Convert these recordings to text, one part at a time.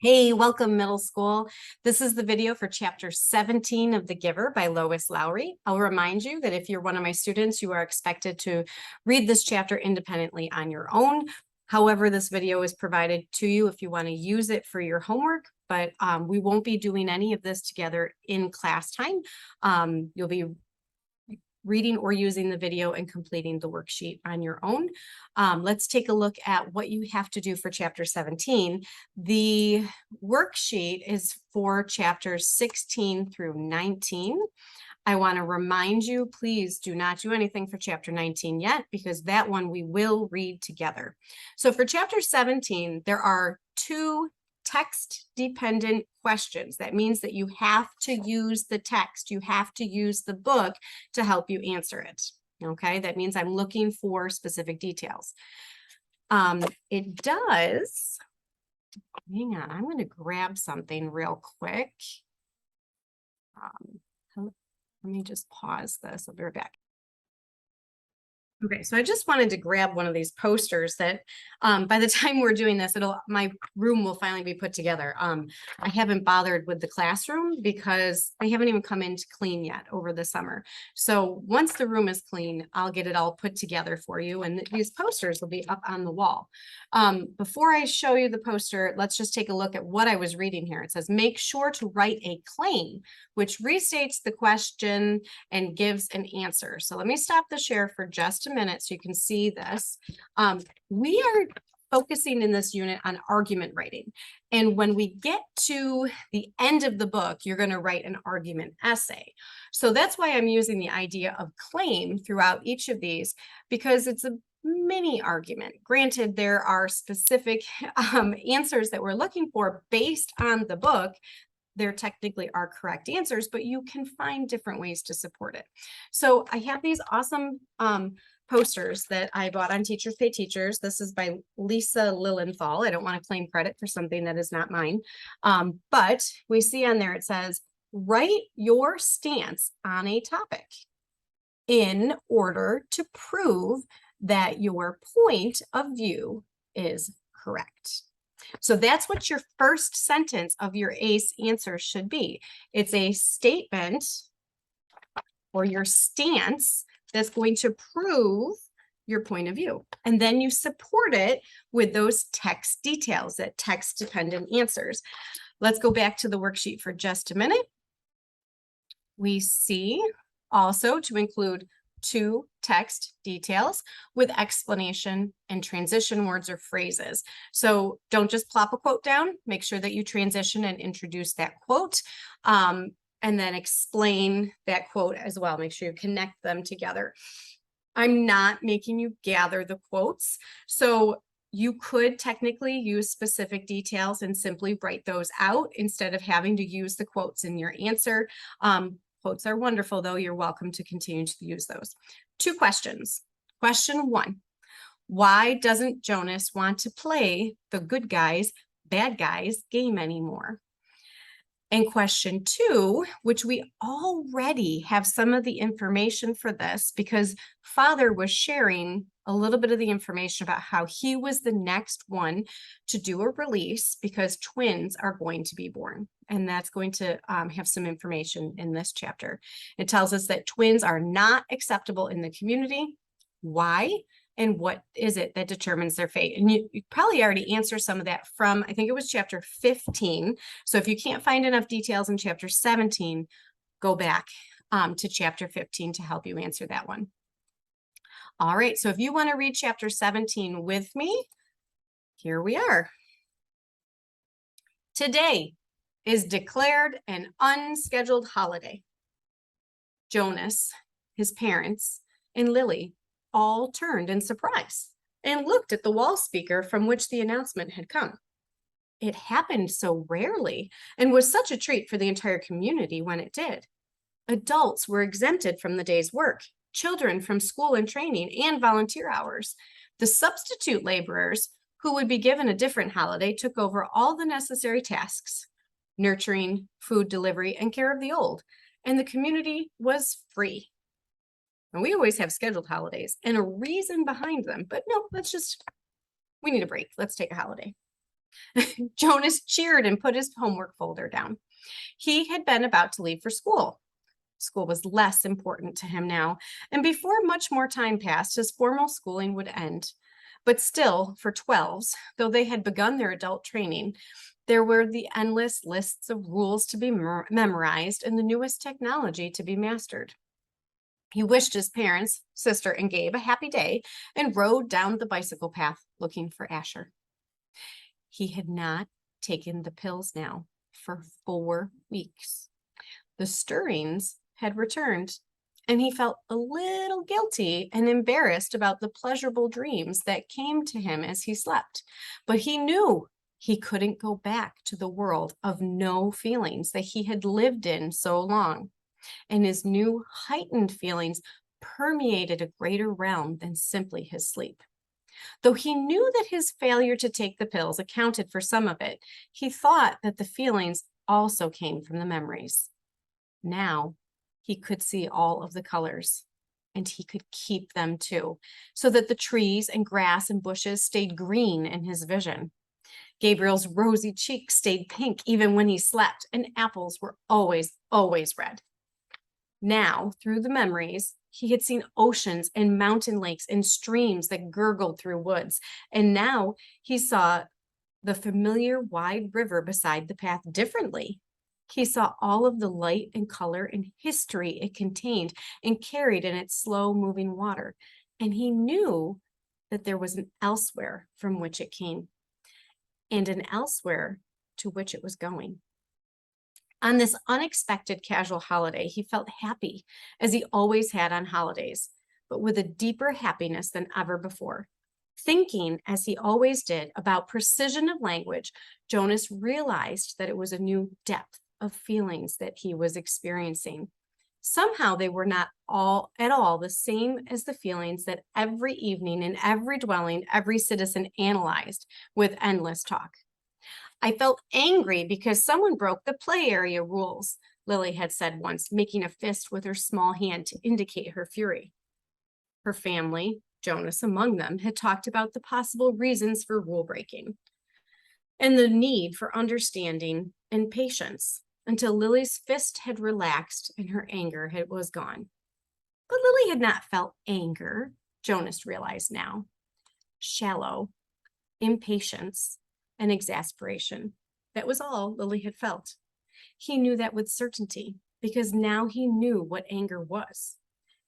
Hey, welcome middle school. This is the video for chapter 17 of The Giver by Lois Lowry. I'll remind you that if you're one of my students, you are expected to read this chapter independently on your own. However, this video is provided to you if you want to use it for your homework, but we won't be doing any of this together in class time. You'll be reading or using the video and completing the worksheet on your own. Let's take a look at what you have to do for chapter 17. The worksheet is for chapters 16 through 19. I want to remind you, please do not do anything for chapter 19 yet, because that one we will read together. So for chapter 17, there are two text-dependent questions. That means that you have to use the text. You have to use the book to help you answer it. Okay, that means I'm looking for specific details. It does, hang on, I'm going to grab something real quick. Let me just pause this. I'll be right back. Okay, so I just wanted to grab one of these posters that by the time we're doing this, my room will finally be put together. I haven't bothered with the classroom because they haven't even come in to clean yet over the summer. So once the room is clean, I'll get it all put together for you, and these posters will be up on the wall. Before I show you the poster, let's just take a look at what I was reading here. It says, make sure to write a claim which restates the question and gives an answer. So let me stop the share for just a minute so you can see this. We are focusing in this unit on argument writing. And when we get to the end of the book, you're going to write an argument essay. So that's why I'm using the idea of claim throughout each of these, because it's a mini argument. Granted, there are specific answers that we're looking for based on the book. There technically are correct answers, but you can find different ways to support it. So I have these awesome posters that I bought on Teachers Pay Teachers. This is by Lisa Lilienthal. I don't want to claim credit for something that is not mine. But we see on there, it says, write your stance on a topic in order to prove that your point of view is correct. So that's what your first sentence of your ACE answer should be. It's a statement or your stance that's going to prove your point of view. And then you support it with those text details, that text-dependent answers. Let's go back to the worksheet for just a minute. We see also to include two text details with explanation and transition words or phrases. So don't just plop a quote down, make sure that you transition and introduce that quote, and then explain that quote as well. Make sure you connect them together. I'm not making you gather the quotes. So you could technically use specific details and simply write those out instead of having to use the quotes in your answer. Quotes are wonderful, though. You're welcome to continue to use those. Two questions. Question one, why doesn't Jonas want to play the good guys, bad guys game anymore? And question two, which we already have some of the information for this because Father was sharing a little bit of the information about how he was the next one to do a release because twins are going to be born. And that's going to have some information in this chapter. It tells us that twins are not acceptable in the community. Why? And what is it that determines their fate? And you probably already answered some of that from, I think it was chapter 15. So if you can't find enough details in chapter 17, go back to chapter 15 to help you answer that one. All right, so if you want to read chapter 17 with me, here we are. Today is declared an unscheduled holiday. Jonas, his parents, and Lily all turned in surprise and looked at the wall speaker from which the announcement had come. It happened so rarely and was such a treat for the entire community when it did. Adults were exempted from the day's work, children from school and training and volunteer hours. The substitute laborers, who would be given a different holiday, took over all the necessary tasks, nurturing, food delivery, and care of the old, and the community was free. And we always have scheduled holidays and a reason behind them, but no, we need a break. Let's take a holiday. Jonas cheered and put his homework folder down. He had been about to leave for school. School was less important to him now, and before much more time passed, his formal schooling would end. But still, for 12s, though they had begun their adult training, there were the endless lists of rules to be memorized and the newest technology to be mastered. He wished his parents, sister, and Gabe a happy day and rode down the bicycle path looking for Asher. He had not taken the pills now for 4 weeks. The stirrings had returned, and he felt a little guilty and embarrassed about the pleasurable dreams that came to him as he slept. But he knew he couldn't go back to the world of no feelings that he had lived in so long. And his new heightened feelings permeated a greater realm than simply his sleep. Though he knew that his failure to take the pills accounted for some of it, he thought that the feelings also came from the memories. Now he could see all of the colors, and he could keep them too, so that the trees and grass and bushes stayed green in his vision. Gabriel's rosy cheeks stayed pink even when he slept, and apples were always red. Now, through the memories, he had seen oceans and mountain lakes and streams that gurgled through woods, and now he saw the familiar wide river beside the path differently. He saw all of the light and color and history it contained and carried in its slow-moving water, and he knew that there was an elsewhere from which it came, and an elsewhere to which it was going. On this unexpected casual holiday, he felt happy, as he always had on holidays, but with a deeper happiness than ever before. Thinking, as he always did, about precision of language, Jonas realized that it was a new depth of feelings that he was experiencing. Somehow they were not all at all the same as the feelings that every evening in every dwelling, every citizen analyzed with endless talk. I felt angry because someone broke the play area rules, Lily had said once, making a fist with her small hand to indicate her fury. Her family, Jonas among them, had talked about the possible reasons for rule breaking and the need for understanding and patience until Lily's fist had relaxed and her anger was gone. But Lily had not felt anger, Jonas realized now. Shallow impatience and exasperation. That was all Lily had felt. He knew that with certainty because now he knew what anger was.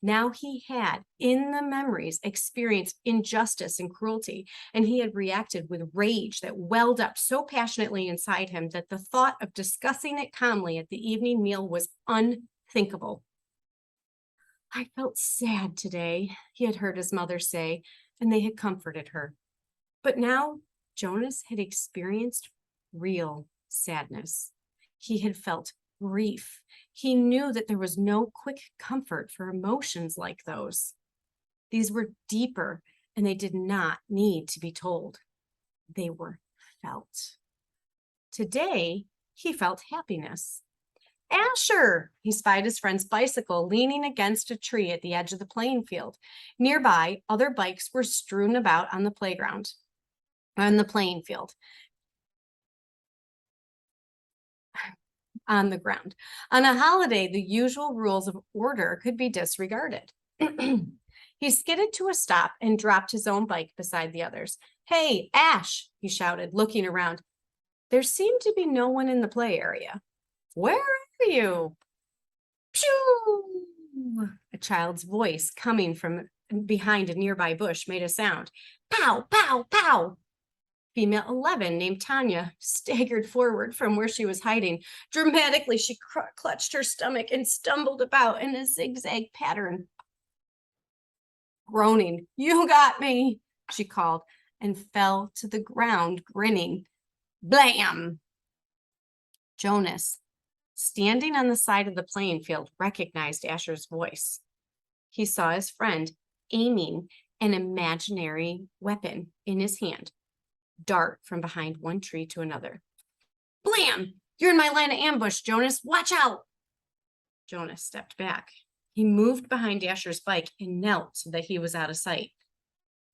Now he had, in the memories, experienced injustice and cruelty, and he had reacted with rage that welled up so passionately inside him that the thought of discussing it calmly at the evening meal was unthinkable. I felt sad today, he had heard his mother say, and they had comforted her. But now Jonas had experienced real sadness. He had felt grief. He knew that there was no quick comfort for emotions like those. These were deeper, and they did not need to be told. They were felt. Today, he felt happiness. Asher! He spied his friend's bicycle leaning against a tree at the edge of the playing field. Nearby, other bikes were strewn about on the playing field. On the ground. On a holiday, the usual rules of order could be disregarded. He skidded to a stop and dropped his own bike beside the others. Hey, Ash, he shouted, looking around. There seemed to be no one in the play area. Where are you? Pew! A child's voice coming from behind a nearby bush made a sound. Pow, pow, pow! Female 11 named Tanya staggered forward from where she was hiding. Dramatically, she clutched her stomach and stumbled about in a zigzag pattern. Groaning, "You got me," she called, and fell to the ground, grinning. Blam! Jonas, standing on the side of the playing field, recognized Asher's voice. He saw his friend aiming an imaginary weapon in his hand dart from behind one tree to another. Blam! You're in my line of ambush, Jonas. Watch out! Jonas stepped back. He moved behind Asher's bike and knelt so that he was out of sight.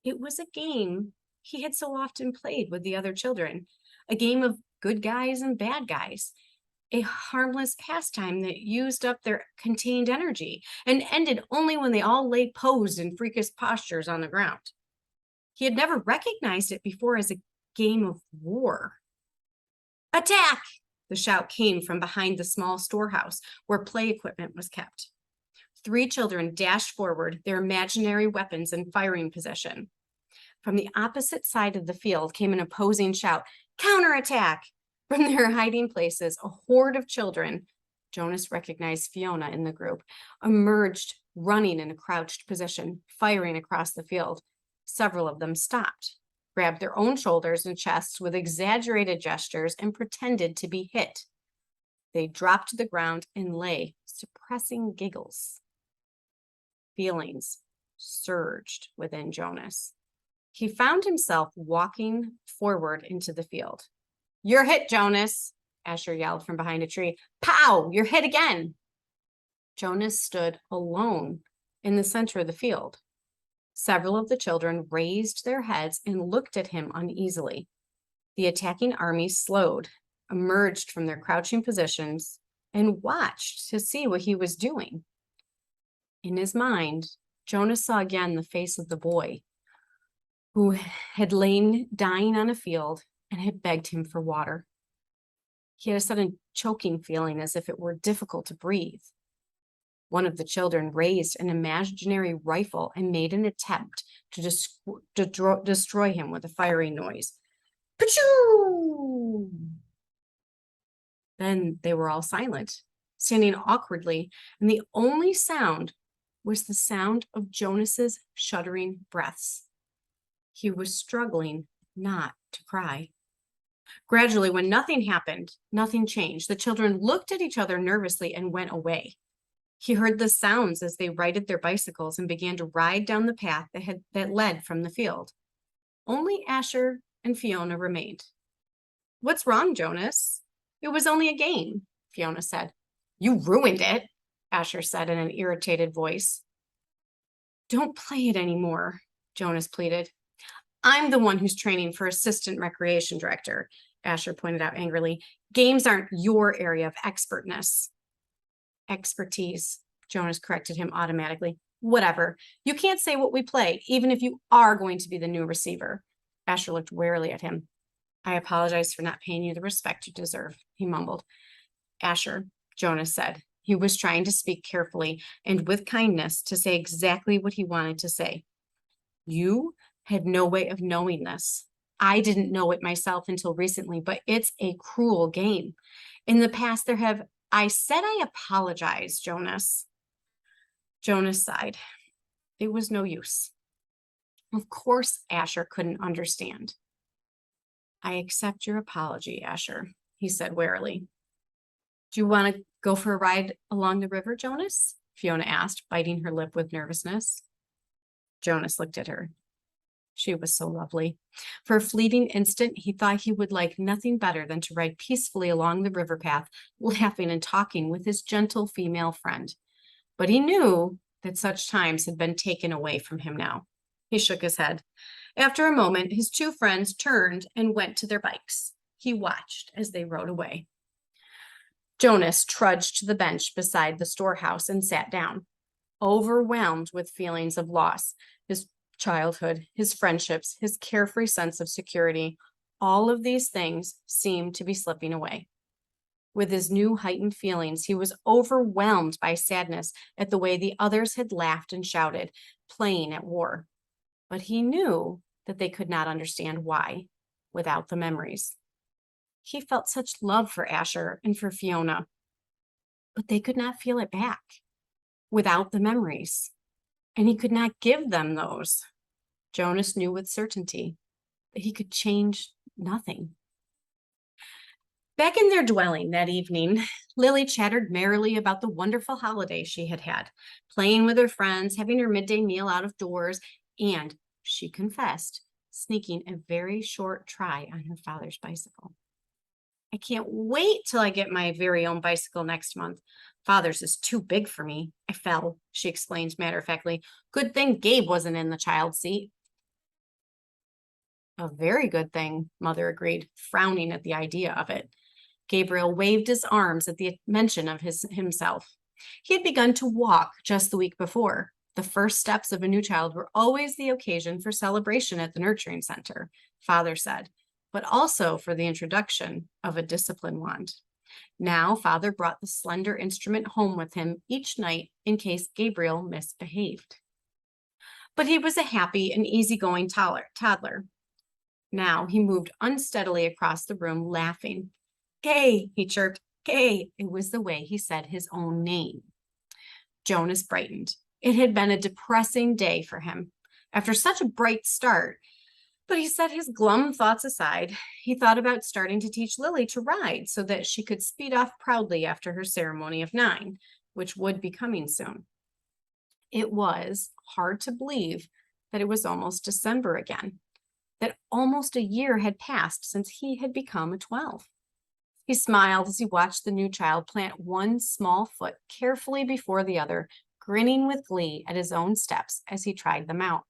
It was a game he had so often played with the other children, a game of good guys and bad guys, a harmless pastime that used up their contained energy and ended only when they all lay posed in freakish postures on the ground. He had never recognized it before as a game of war. Attack! The shout came from behind the small storehouse where play equipment was kept. 3 children dashed forward, their imaginary weapons in firing position. From the opposite side of the field came an opposing shout, counterattack! From their hiding places, a horde of children, Jonas recognized Fiona in the group, emerged running in a crouched position, firing across the field. Several of them stopped, grabbed their own shoulders and chests with exaggerated gestures, and pretended to be hit. They dropped to the ground and lay, suppressing giggles. Feelings surged within Jonas. He found himself walking forward into the field. You're hit, Jonas, Asher yelled from behind a tree. Pow! You're hit again. Jonas stood alone in the center of the field. Several of the children raised their heads and looked at him uneasily. The attacking army slowed, emerged from their crouching positions, and watched to see what he was doing. In his mind, Jonas saw again the face of the boy who had lain dying on a field and had begged him for water. He had a sudden choking feeling as if it were difficult to breathe. One of the children raised an imaginary rifle and made an attempt to destroy him with a firing noise. Pachoo! Then they were all silent, standing awkwardly, and the only sound was the sound of Jonas's shuddering breaths. He was struggling not to cry. Gradually, when nothing happened, nothing changed. The children looked at each other nervously and went away. He heard the sounds as they righted their bicycles and began to ride down the path that led from the field. Only Asher and Fiona remained. What's wrong, Jonas? It was only a game, Fiona said. You ruined it, Asher said in an irritated voice. Don't play it anymore, Jonas pleaded. I'm the one who's training for assistant recreation director, Asher pointed out angrily. Games aren't your area of expertise, Jonas corrected him automatically. Whatever. You can't say what we play, even if you are going to be the new receiver. Asher looked warily at him. I apologize for not paying you the respect you deserve, he mumbled. Asher, Jonas said. He was trying to speak carefully and with kindness to say exactly what he wanted to say. You had no way of knowing this. I didn't know it myself until recently, but it's a cruel game. In the past, I said I apologize, Jonas. Jonas sighed. It was no use. Of course, Asher couldn't understand. I accept your apology, Asher, he said warily. Do you want to go for a ride along the river, Jonas? Fiona asked, biting her lip with nervousness. Jonas looked at her. She was so lovely. For a fleeting instant, he thought he would like nothing better than to ride peacefully along the river path, laughing and talking with his gentle female friend. But he knew that such times had been taken away from him now. He shook his head. After a moment, his 2 friends turned and went to their bikes. He watched as they rode away. Jonas trudged to the bench beside the storehouse and sat down, overwhelmed with feelings of loss. His childhood, his friendships, his carefree sense of security, all of these things seemed to be slipping away. With his new heightened feelings, he was overwhelmed by sadness at the way the others had laughed and shouted, playing at war. But he knew that they could not understand why, without the memories. He felt such love for Asher and for Fiona, but they could not feel it back without the memories, and he could not give them those. Jonas knew with certainty that he could change nothing. Back in their dwelling that evening, Lily chattered merrily about the wonderful holiday she had had, playing with her friends, having her midday meal out of doors, and, she confessed, sneaking a very short try on her father's bicycle. I can't wait till I get my very own bicycle next month. Father's is too big for me. I fell, she explained matter-of-factly. Good thing Gabe wasn't in the child's seat. A very good thing, Mother agreed, frowning at the idea of it. Gabriel waved his arms at the mention of himself. He had begun to walk just the week before. The first steps of a new child were always the occasion for celebration at the nurturing center, Father said, but also for the introduction of a discipline wand. Now, Father brought the slender instrument home with him each night in case Gabriel misbehaved. But he was a happy and easygoing toddler. Now he moved unsteadily across the room, laughing. Gay, he chirped. Gay. It was the way he said his own name. Jonas brightened. It had been a depressing day for him after such a bright start, but he set his glum thoughts aside. He thought about starting to teach Lily to ride so that she could speed off proudly after her ceremony of 9, which would be coming soon. It was hard to believe that it was almost December again, that almost a year had passed since he had become a 12. He smiled as he watched the new child plant one small foot carefully before the other, grinning with glee at his own steps as he tried them out.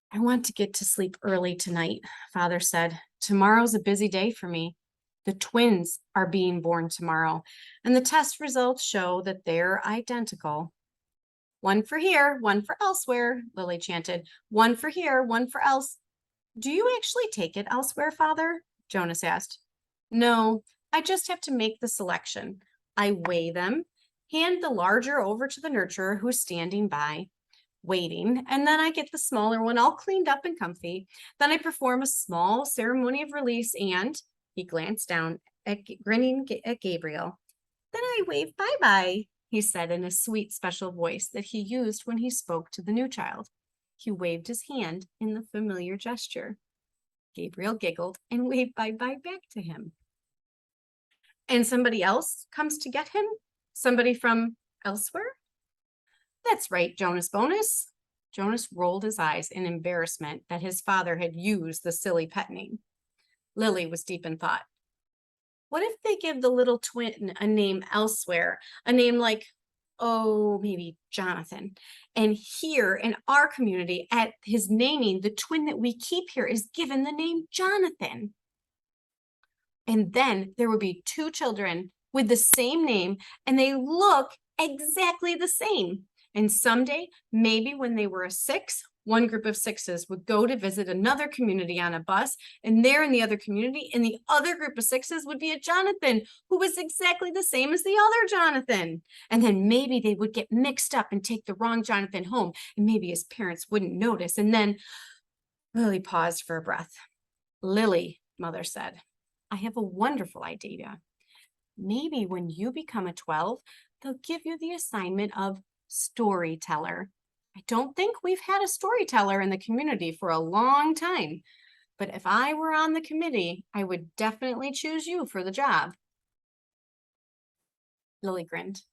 I want to get to sleep early tonight, Father said. Tomorrow's a busy day for me. The twins are being born tomorrow, and the test results show that they're identical. One for here, one for elsewhere, Lily chanted. One for here, one for else. Do you actually take it elsewhere, Father? Jonas asked. No, I just have to make the selection. I weigh them, hand the larger over to the nurturer who's standing by, waiting, and then I get the smaller one all cleaned up and comfy. Then I perform a small ceremony of release and, he glanced down grinning at Gabriel. Then I wave bye-bye, he said in a sweet special voice that he used when he spoke to the new child. He waved his hand in the familiar gesture. Gabriel giggled and waved bye-bye back to him. And somebody else comes to get him? Somebody from elsewhere? That's right, Jonas Bonus. Jonas rolled his eyes in embarrassment that his father had used the silly pet name. Lily was deep in thought. What if they give the little twin a name elsewhere? A name like, oh, maybe Jonathan. And here in our community, at his naming, the twin that we keep here is given the name Jonathan. And then there would be 2 children with the same name, and they look exactly the same. And someday, maybe when they were a 6, one group of 6s would go to visit another community on a bus, and there in the other community, in the other group of 6s would be a Jonathan who was exactly the same as the other Jonathan. And then maybe they would get mixed up and take the wrong Jonathan home, and maybe his parents wouldn't notice. And then Lily paused for a breath. Lily, Mother said, I have a wonderful idea. Maybe when you become a 12, they'll give you the assignment of storyteller. I don't think we've had a storyteller in the community for a long time, but if I were on the committee, I would definitely choose you for the job. Lily grinned.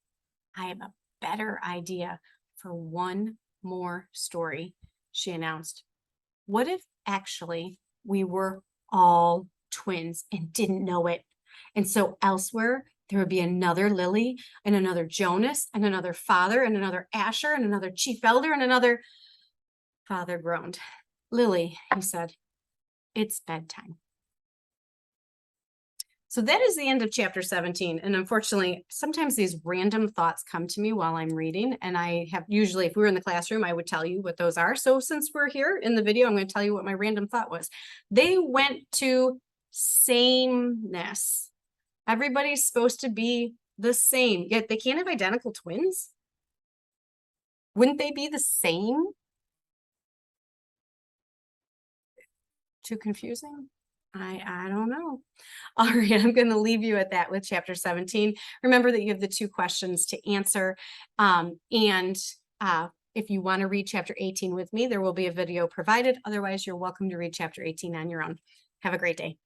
I have a better idea for one more story, she announced. What if actually we were all twins and didn't know it? And so elsewhere, there would be another Lily and another Jonas and another Father and another Asher and another Chief Elder and another... Father groaned. Lily, he said, it's bedtime. So that is the end of chapter 17. And unfortunately, sometimes these random thoughts come to me while I'm reading. And I have usually, if we were in the classroom, I would tell you what those are. So since we're here in the video, I'm going to tell you what my random thought was. They went to sameness. Everybody's supposed to be the same, yet they can't have identical twins. Wouldn't they be the same? Too confusing? I don't know. All right, I'm going to leave you at that with chapter 17. Remember that you have the 2 questions to answer. If you want to read chapter 18 with me, there will be a video provided. Otherwise, you're welcome to read chapter 18 on your own. Have a great day.